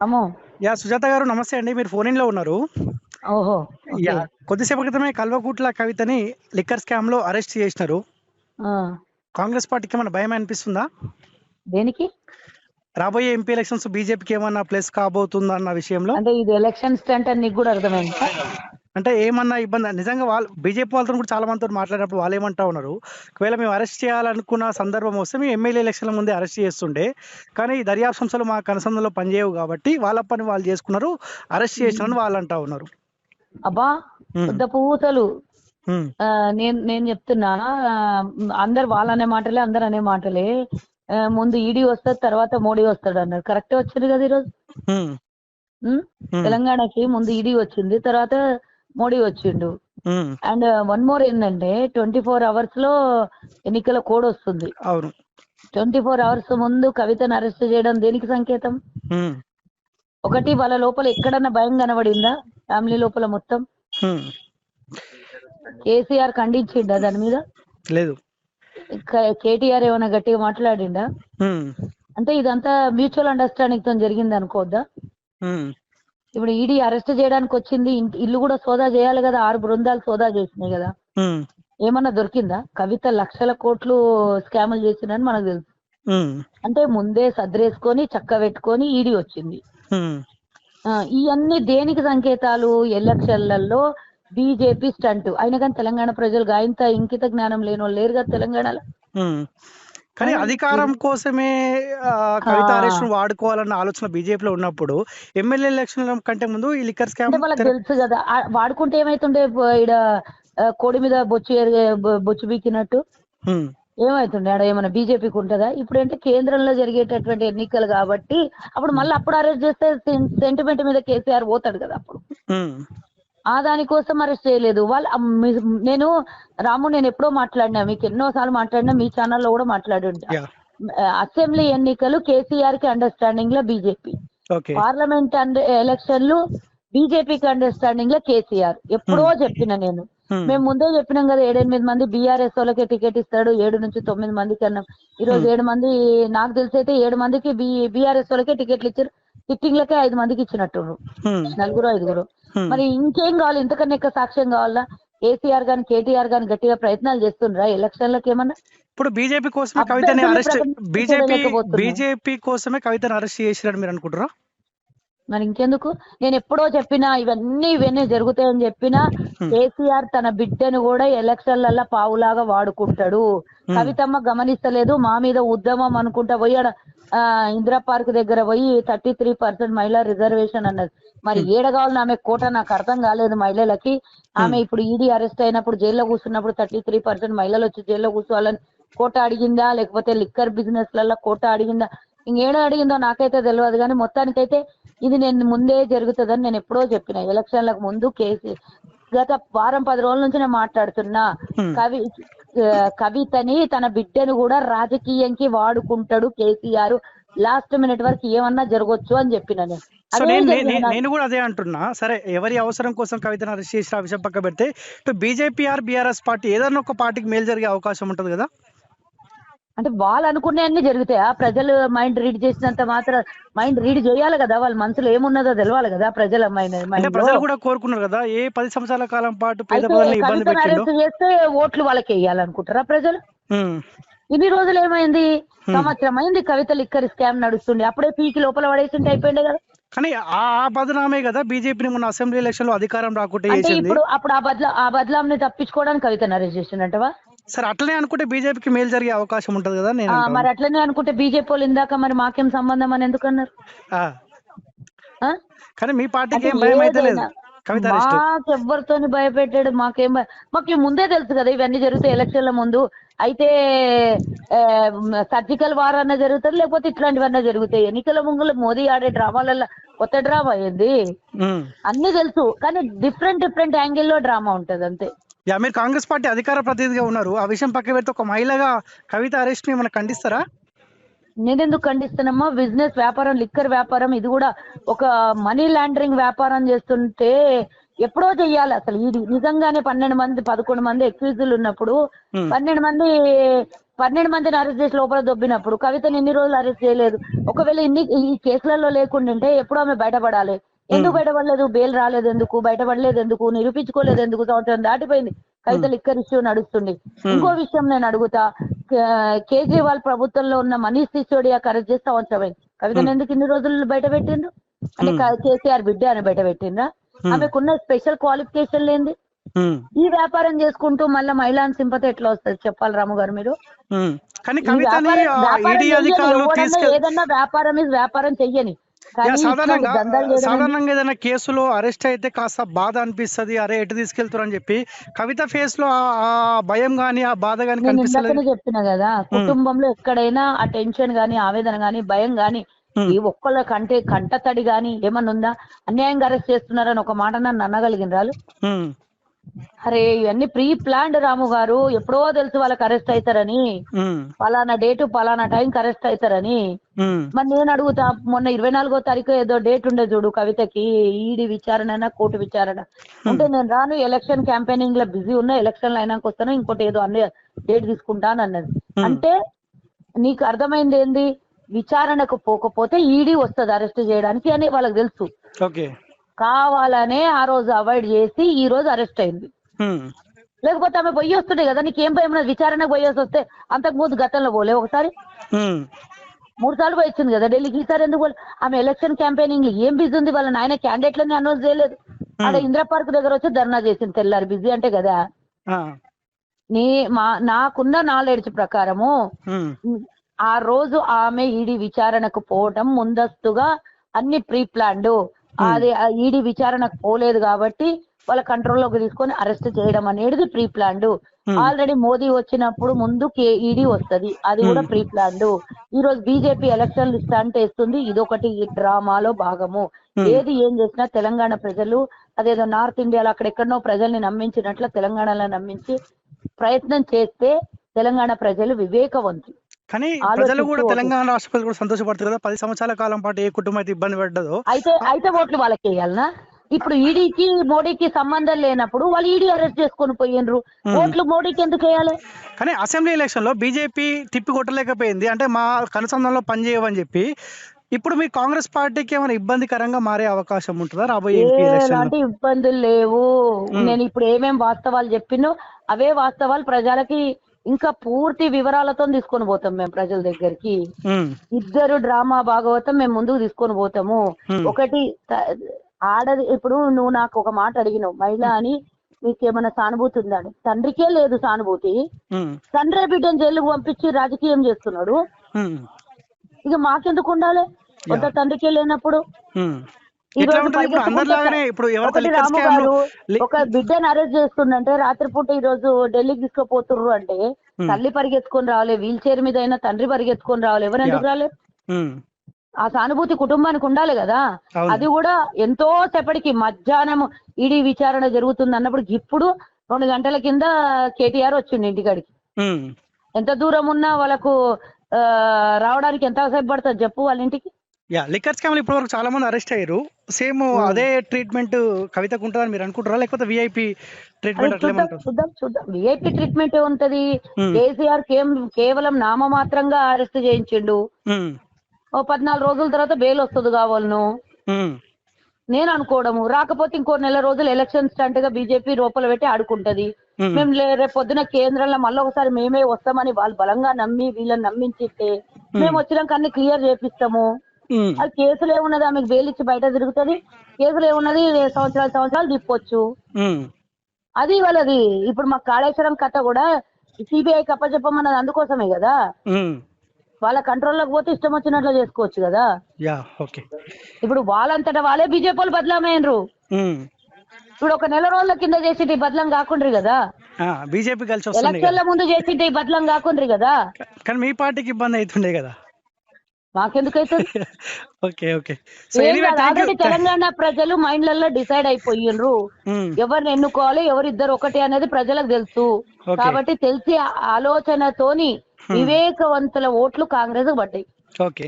అమ్మో! సుజాత గారు నమస్తే అండి. మీరు ఫోన్ ఇన్‌లో ఉన్నారు. ఓహో! ఓకే. కొద్దిసేపటి క్రితమే కల్వకుట్ల కవితని లిక్కర్ స్కామ్‌లో అరెస్ట్ చేసినారు. ఆ! కాంగ్రెస్ పార్టీకి ఏమన్నా భయం అనిపిస్తుందా? దేనికి? రాబోయే ఎంపీ ఎలక్షన్స్ బీజేపీకి ఏమన్నా ప్లస్ కాబోతుందన్న విషయంలో? అంటే ఇది ఎలక్షన్ స్టంట్ అని నీకు గూడా అర్థమైందా? అంటే ఏమన్నా ఇబ్బందా? నిజంగా వాళ్ళు బీజేపీ వాళ్ళతోని కూడా చాలా మందితోని మాట్లాడినప్పుడు వాళ్ళేమంటా ఉన్నారు, ఒకవేళ మేము అరెస్ట్ చేయాలనుకున్న సందర్భం వస్తే మేము ఎమ్మెల్యే ఎలక్షన్ల ముందే అరెస్ట్ చేస్తుండే. కానీ ఈ దర్యాప్తు సంస్థలు మా కనుసన్నల్లో పనిచేయవు కాబట్టి వాళ్ళ పని వాళ్ళు చేసుకున్నారు. అరెస్ట్ హ్మ్. చేసినారని వాళ్ళంటా ఉన్నారు. అబ్బా! హ్మ్. పెద్ద పూసలు. హ్మ్. నేను నేను చెప్తున్నా అందరు వాళ్ళనే మాటలే, అందరూ అనే మాటలే. ముందు ఈడీ వస్తది, తర్వాత మోడీ వస్తాడన్నారు. కరెక్టే వచ్చింది గదా ఈరోజు. హ్మ్. హ్మ్. హ్మ్. తెలంగాణకి ముందు ఈడీ వచ్చింది. తర్వాత మోడీ వచ్చిండు. హ్మ్. అండ్ వన్ మోర్ ఏందంటే 24 అవర్స్‌లో ఎన్నికల కోడ్ వస్తుంది. అవును. 24 అవర్స్ ముందు కవితను అరెస్ట్ చేయడం దేనికి సంకేతం? హ్మ్. ఒకటి వాళ్ళ లోపల ఎక్కడన్నా భయం కనబడిందా? ఫ్యామిలీ లోపల మొత్తం. హ్మ్. కేసీఆర్ ఖండించిండా దాని మీద? లేదు. కేటీఆర్ ఏమైనా గట్టిగా మాట్లాడిండా? హ్మ్. అంటే ఇదంతా మ్యూచువల్ అండర్‌స్టాండింగ్ తోని జరిగిందనుకోవద్దా? హ్మ్. ఇప్పుడు ఈడీ అరెస్ట్ చేయడానికొచ్చింది. ఇల్లు గూడా సోదా చేయాలి గదా! 6 బృందాలు సోదా చేసినాయి గదా! హ్మ్. ఏమన్నా దొరికిందా? కవిత లక్షల కోట్లు స్కాములు చేసిందని మనకు తెలుసు. హ్మ్. అంటే ముందే సద్రేసుకొని చక్కబెట్టుకొని ఈడీ వచ్చింది. హ్మ్. ఇయన్నీ దేనికి సంకేతాలు? ఎలక్షన్‌లలో బీజేపీ స్టంట్. అయినా గాని తెలంగాణ ప్రజలు ఇంత ఇంకిత జ్ఞానం లేనోళ్ళు లేరు గదా తెలంగాణలో. హ్మ్. ఆ! కానీ అధికారం ఇది కోసమే కవిత ఆ! అరెస్ట్‌ను వాడుకోవాలన్న ఆలోచన బీజేపీలో ఉన్నప్పుడు, ఎమ్మెల్యే ఎలక్షన్‌ల కంటే ముందు ఈ లిక్కర్ అంటే స్కామ్ వాళ్ళకి తెలుసు గదా! వాడుకుంటే ఏమైతుండే ఈడ కోడి మీద బొచ్చు బొచ్చు పీకినట్టు హ్మ్. ఏమైతుండే? ఆడ ఏమన్నా బీజేపీకి ఉంటదా? ఇప్పుడంటే కేంద్రంలో జరిగేటటువంటి ఎన్నికలు గాబట్టి, అప్పుడు హ్మ్. మళ్ళీ అప్పుడు అరెస్ట్ చేస్తే సెంటిమెంట్ మీద కేసీఆర్ పోతాడు గదా అప్పుడు. హ్మ్. దాని కోసం అరెస్ట్ చేయలేదు. వాళ్ళు నేను నేనెప్పుడో మాట్లాడినా. మీకెన్నో సార్లు మాట్లాడినా. మీ ఛానెల్‌లో గూడా మాట్లాడుంటా. యాహ్! అసెంబ్లీ ఎన్నికలు కేసీఆర్‌కి అండర్‌స్టాండింగ్‌లో బీజేపీ. ఓకే. పార్లమెంట్ ఎలక్షన్‌లు బీజేపీకి అండర్‌స్టాండింగ్‌లో కేసీఆర్. ఎప్పుడో హ్మ్. చెప్పిన నేను. హ్మ్. మేము ముందే చెప్పినాం గదా! 7, 8 మంది బీఆర్ఎస్ టికెట్ ఇస్తాడు. 7-9 మందికన్నాం. ఈరోజు హ్మ్. 7 మంది నాకు తెలిసైతే 7 మందికి బీఆర్ఎస్ టికెట్లు ఇచ్చారు. సిట్టింగ్‌లకే 5 మందికి ఇచ్చినట్టుండ్రు. హ్మ్. నలుగురో, ఐదుగురో. హ్మ్. మరి ఇంకేం గావాలి? ఇంతకన్నా ఎక్కువ సాక్ష్యం గావాలా? కేసీఆర్ గాని, కేటీఆర్ గాని గట్టిగా ప్రయత్నాలు చేస్తుండ్రా ఎలక్షన్‌లకేమన్నా? ఇప్పుడు బీజేపీ కోసమే కవితని అభ్యర్థుల్ని అరెస్ట్ బీజేపీ ప్రకటించలేకపోతున్నారు. బీజేపీ కోసమే కవితని అరెస్ట్ చేసిరని మీరనుకుంటుర్రా? మరి ఇంకెందుకు? నేనెప్పుడో చెప్పినా ఇవన్నీ జరుగుతాయని జెప్పినా, హ్మ్. కేసీఆర్ తన బిడ్డను గూడా ఎలక్షన్‌లల్ల పావులాగా వాడుకుంటాడు. హ్మ్. కవితమ్మ గమనిస్తలేదు. మా మీద ఉద్యమం అనుకుంటా పోయి ఆడ ఇందిరా పార్క్ దగ్గర పోయి 33% మహిళా రిజర్వేషన్ అన్నది. మరి హ్మ్. ఏడ గావాలని ఆమెకు కోట నాకర్థం గాలేదు మహిళలకి. హ్మ్. ఆమె ఇప్పుడు ఈడీ అరెస్ట్ అయినప్పుడు జైల్‌లో కూర్చున్నప్పుడు 33% మహిళలొచ్చి జైల్‌లో కూర్చోవాలని కోట అడిగిందా? లేకపోతే లిక్కర్ బిజినెస్‌లల్ల కోట అడిగిందా? ఇంగేడ అడిగిందో నాకైతే తెలవదు గానీ మొత్తానికైతే ఇది నేను ముందే జరుగుతదని నేనెప్పుడో చెప్పిన. ఎలక్షన్‌లకు ముందు గత వారం 10 రోజుల నుంచి నేను మాట్లాడుతున్నా. హ్మ్. కవి కవితని తన బిడ్డను గూడా రాజకీయంకి వాడుకుంటాడు కేసీఆర్. లాస్ట్ మినిట్ వరకు ఏమన్నా జరగొచ్చు అని జెప్పిన నేను. సో అదే నేను నే నే జరిగింది. నేను గూడా అదే అంటున్నా. సరే ఎవరి అవసరం కోసం కవితను అరెస్ట్ చేసిర్రు ఆ విషయం పక్కన పెడితే, ఇటు బీజేపీ ఆర్ బీఆర్ఎస్ పార్టీ ఏదన్నా ఒక పార్టీకి మేలు జరిగే అవకాశం ఉంటది గదా! అంటే వాళ్ళనుకున్నయన్నీ జరుగుతాయా? ప్రజలు మైండ్ రీడ్ చేసినంత మైండ్ రీడ్ జేయాలి గదా! వాళ్ళ మనసులో ఏమున్నదో తెలవాలి గదా! ప్రజల అంటే మైండ్‌లో. ప్రజలు గూడా కోరుకున్నారు గదా! ఏ 10 సంవత్సరాల కాలం పాటు పేద అయితే ప్రజల్ని ఇబ్బంది కవితను పెట్టిండో. అరెస్ట్ జేస్తే ఓట్లు వాళ్ళకేయాలనుకుంటారా ప్రజలు? హ్మ్. ఇన్ని రోజులేమైంది? హ్మ్. సంవత్సరమైంది కవిత లిక్కర్ స్కామ్ నడుస్తుండే. అప్పుడే పీకి లోపల పడేసుంటే అయిపోయిండే గదా! కానీ ఆ బదనామే గదా బీజేపీని మొన్న అసెంబ్లీ ఎలక్షన్‌లో అధికారం రాకుండా అంటే చేసింది. ఇప్పుడు అప్పుడు ఆ బద్లాంని తప్పించుకోవడానికి కవితను అరెస్ట్ చేసిండంటవా? సరే అట్లనే అనుకుంటే బీజేపీకి మేలు జరిగే అవకాశం ఉంటది గదా! అని నేనంటా మరి ఉన్నా. అట్లనే అనుకుంటే బీజేపీవోళ్ళు ఇందాక మరి మాకేం సంబంధం అని ఎందుకన్నారు? ఆ! ఆ! కానీ మీ పార్టీకి అంటే ఏం భయమైతే లేదు. ఏదైనా కవిత అరెస్ట్. మాకెవ్వరితోని భయపెట్టాడు. మాకు ముందే తెలుసు గదా! ఇవన్నీ జరుగుతాయి ఎలక్షన్‌ల ముందు. అయితే సర్జికల్ వార్ అన్నా జరుగుతది. లేకపోతే ఇట్లాంటివన్నా జరుగుతాయి. ఎన్నికల ముంగుల మోదీ ఆడే డ్రామాలల్ల కొత్త డ్రామా ఏంది? హ్మ్. అన్నీ తెలుసు. కానీ డిఫరెంట్ యాంగిల్‌లో డ్రామా ఉంటదంతే. మీరు కాంగ్రెస్ పార్టీ అధికార ప్రతినిధిగా ఉన్నారు. ఆ విషయం పక్కన పెడితే ఒక మహిళగా కవిత అరెస్ట్‌ని ఏమన్నా ఖండిస్తారా? నేనెందుకు ఖండిస్తానమ్మా? వ్యాపారం, లిక్కర్ వ్యాపారం ఇది గూడా ఒక మనీ లాండరింగ్ వ్యాపారం చేస్తుంటే ఎప్పుడో చెయ్యాలి అసలు. ఇది నిజంగానే 12 మంది, 11 మంది అక్యూజ్డ్‌లున్నప్పుడు హ్మ్. 12 మంది 12 మందిని అరెస్ట్ చేసి లోపల దొబ్బినప్పుడు కవితని ఎన్ని రోజులు అరెస్ట్ చేయలేదు? ఒకవేళ ఈ కేసులలో లేకుండింటే ఎప్పుడు ఆమె బయటపడాలి? ఎందుకు బయటపడలేదు? బెయిల్ రాలేదు ఎందుకు? బయటపడలేదు ఎందుకు? నిరూపించుకోలేదు ఎందుకు? సంవత్సరం దాటిపోయింది. కవిత లిక్కర్ ఇష్యూ నడుస్తుంది. ఇంకో విషయం నేను అడుగుతా, కేజ్రీవాల్ ప్రభుత్వంలో ఉన్న మనీష్ సిసోడియాకి అరెస్ట్ చేసి సంవత్సరం అయింది. కవితను ఎందుకు ఇన్ని రోజులు బయట పెట్టిండ్రు? అంటే కేసీఆర్ బిడ్డ అని బయట పెట్టిండ్రా? ఆమెకున్న స్పెషల్ క్వాలిఫికేషన్ లేంది? ఈ వ్యాపారం చేసుకుంటూ మళ్ళీ మహిళా సింపతి ఎట్లా వస్తుంది చెప్పాలి రాము గారు మీరు? ఏదన్నా వ్యాపారం చెయ్యని, సాధారణంగా ఏదైనా కేసులో అరెస్ట్ అయితే కాస్త బాధ అనిపిస్తది, అరే ఎటు తీసుకెళ్తారు అని చెప్పి. కవిత ఫేస్ లో ఆ భయం గానీ ఆ బాధ గానీ కనిపిస్తలేదు. చెప్పిన కదా, కుటుంబంలో ఎక్కడైనా ఆ టెన్షన్ గానీ ఆవేదన గానీ భయం గానీ ఈ ఒక్కళ్ళ కంట తడి గానీ ఏమన్నా ఉందా? అన్యాయంగా అరెస్ట్ చేస్తున్నారని ఒక మాట నన్ను అనగలిగినరాలు? అరే ఇవన్నీ ప్రీ ప్లాన్డ్ రాము గారు. ఎప్పుడో తెలుసు వాళ్ళకి అరెస్ట్ అవుతారని, పలానా డేటు పలానా టైంకి అరెస్ట్ అవుతారని. మరి నేను అడుగుతా, మొన్న 24వ తారీఖు ఏదో డేట్ ఉండే చూడు కవితకి, ఈడీ విచారణ కోర్టు విచారణ అంటే నేను రాను, ఎలక్షన్ క్యాంపెయినింగ్ లో బిజీ ఉన్నా, ఎలక్షన్లు అయినాక వస్తాను, ఇంకోటి ఏదో అన్ని డేట్ తీసుకుంటాను అన్నది. అంటే నీకు అర్థమైంది ఏంది? విచారణకు పోకపోతే ఈడీ వస్తుంది అరెస్ట్ చేయడానికి అని వాళ్ళకి తెలుసు. కావాలనే ఆ రోజు అవాయిడ్ చేసి ఈ రోజు అరెస్ట్ అయింది. లేకపోతే ఆమె పోయి వస్తుండే కదా. నీకేం భయం? విచారణకు పోయేసి వస్తే అంతకు ముందు గతంలో పోలే ఒకసారి 3 సార్లు పోయి వచ్చింది కదా ఢిల్లీకి. ఈసారి ఎందుకు పోలే? ఆమె ఎలక్షన్ క్యాంపెయినింగ్ ఏం బిజీ ఉంది? వాళ్ళ నాయన క్యాండిడేట్లని అనౌన్స్ చేయలేదు. అక్కడ ఇందిరా పార్క్ దగ్గర వచ్చి ధర్నా చేసింది తెల్లారి. బిజీ అంటే కదా. నాకున్న నాలెడ్జ్ ప్రకారము ఆ రోజు ఆమె ఈడీ విచారణకు పోవటం ముందస్తుగా అన్ని ప్రీ ప్లాన్డ్. అది ఈడీ విచారణకు పోలేదు కాబట్టి వాళ్ళ కంట్రోల్లోకి తీసుకొని అరెస్ట్ చేయడం అనేది ప్రీ ప్లాన్డ్. ఆల్రెడీ మోదీ వచ్చినప్పుడు ముందు ఈడీ వస్తది, అది కూడా ప్రీ ప్లాన్డ్. ఈ రోజు బీజేపీ ఎలక్షన్ స్టంట్ వేస్తుంది, ఇదొకటి డ్రామాలో భాగము. ఏది ఏం చేసినా తెలంగాణ ప్రజలు అదేదో నార్త్ ఇండియాలో అక్కడెక్కడనో ప్రజల్ని నమ్మించినట్లు తెలంగాణలో నమ్మించి ప్రయత్నం చేస్తే తెలంగాణ ప్రజలు వివేకవంతులు. కానీ ప్రజలు కూడా, తెలంగాణ రాష్ట్ర ప్రజలు కూడా సంతోషపడతారు కదా. 10 సంవత్సరాల కాలం పాటు ఏ కుటుంబం అయితే ఇబ్బంది పడ్డదో అయితే ఓట్లు వాళ్ళకి వేయాలనా? ఇప్పుడు ఈడీకి మోడీకి సంబంధం లేనప్పుడు వాళ్ళు ఈడీ అరెస్ట్ చేసుకొని పోయినరు, ఓట్లు మోడీకి ఎందుకు వేయాలి? కానీ అసెంబ్లీ ఎలక్షన్ లో బీజేపీ తిప్పి కొట్టలేకపోయింది, అంటే మా కనుసంధానంలో పనిచేయవని చెప్పి. ఇప్పుడు మీ కాంగ్రెస్ పార్టీకి ఏమైనా ఇబ్బందికరంగా మారే అవకాశం ఉంటుందా రాబోయే ఎంపీ ఎలక్షన్? ఎలాంటి ఇబ్బందులు లేవు. నేను ఇప్పుడు ఏమేం వాస్తవాలు చెప్పినో అవే వాస్తవాలు ప్రజలకి ఇంకా పూర్తి వివరాలతో తీసుకొని పోతాం మేము ప్రజల దగ్గరికి. ఇద్దరు డ్రామా భాగవతం మేము ముందుకు తీసుకొని పోతాము. ఒకటి ఆడది, ఇప్పుడు నువ్వు నాకు ఒక మాట అడిగినావు, మహిళ అని మీకేమైనా సానుభూతి ఉందని. తండ్రికే లేదు సానుభూతి. తండ్రి బిడ్డను జైలుకు పంపించి రాజకీయం చేస్తున్నాడు, ఇక మాకెందుకు ఉండాలి? కొంత తండ్రికే లేనప్పుడు. రాము గారు ఒక బిడ్డను అరెస్ట్ చేస్తుండంటే రాత్రిపూట ఈ రోజు ఢిల్లీకి తీసుకుపోతుర్రు అంటే తల్లి పరిగెత్తుకొని రావాలి, వీల్ చైర్ మీద అయినా తండ్రి పరిగెత్తుకొని రావాలి. ఎవరు ఎందుకు రాలేదు? ఆ సానుభూతి కుటుంబానికి ఉండాలి కదా. అది కూడా ఎంతో సేపటికి మధ్యాహ్నం ఈడీ విచారణ జరుగుతుంది అన్నప్పుడు ఇప్పుడు 2 గంటల కింద కేటీఆర్ వచ్చిండు ఇంటికాడికి. ఎంత దూరం ఉన్నా వాళ్ళకు రావడానికి ఎంత సేపు పడుతుంది చెప్పు వాళ్ళ ఇంటికి? లిక్కర్ స్కామ్ ఇప్పటి వరకు చాలా మంది అరెస్ట్ అయ్యారు. సేమ్ అదే ట్రీట్మెంట్ కవితకు ఉంటుందని మీరు అనుకుంటారా, లేకపోతే విఐపి ట్రీట్మెంట్? చూద్దాం. విఐపి ట్రీట్మెంట్ ఉంటది. కేసీఆర్ కేవలం నామమాత్రంగా అరెస్ట్ చేయించిండు. 14 రోజుల తర్వాత బెయిల్ వస్తుంది కావాలను నేను అనుకోవడము. రాకపోతే ఇంకో నెల రోజులు ఎలక్షన్ స్టంట్ గా బీజేపీ రూపలు పెట్టి ఆడుకుంటది. మేము రేపు పొద్దున కేంద్రంలో మళ్ళీ ఒకసారి మేమే వస్తామని వాళ్ళు బలంగా నమ్మి వీళ్ళని నమ్మించితే మేము వచ్చినాక అన్ని క్లియర్ చేపిస్తాము. అది కేసులు ఏమున్నది, ఆమెకు బెయిల్ ఇచ్చి బయట తిరుగుతుంది. కేసులు ఏమున్నది, సంవత్సరాలు తిప్పొచ్చు. అది వాళ్ళది. ఇప్పుడు మా కాళేశ్వరం కథ కూడా సిబిఐకి అప్పచెప్పమన్నది అందుకోసమే కదా. వాళ్ళ కంట్రోల్లోకి పోతే ఇష్టం వచ్చినట్లు చేసుకోవచ్చు కదా. ఇప్పుడు వాళ్ళంతటా వాళ్ళే బీజేపీ వాళ్ళు బదలామైనరు. ఇప్పుడు ఒక నెల రోజుల కింద చేసి బదలం కాకుండ్రి కదా. బీజేపీ కలిసి ఎలక్షన్ల ముందు చేసి బదలం కాకుండ్రి కదా. కానీ మీ పార్టీకి ఇబ్బంది అవుతుండే కదా. మాకెందుకైతుంది? ఆల్రెడీ తెలంగాణ ప్రజలు మైండ్లలో డిసైడ్ అయిపోయిండ్రు ఎవరిని ఎన్నుకోవాలి, ఎవరిద్దరు ఒకటి అనేది ప్రజలకు తెలుసు. కాబట్టి తెలిసి ఆలోచనతోని వివేకవంతుల ఓట్లు కాంగ్రెస్ పడ్డాయి. ఓకే.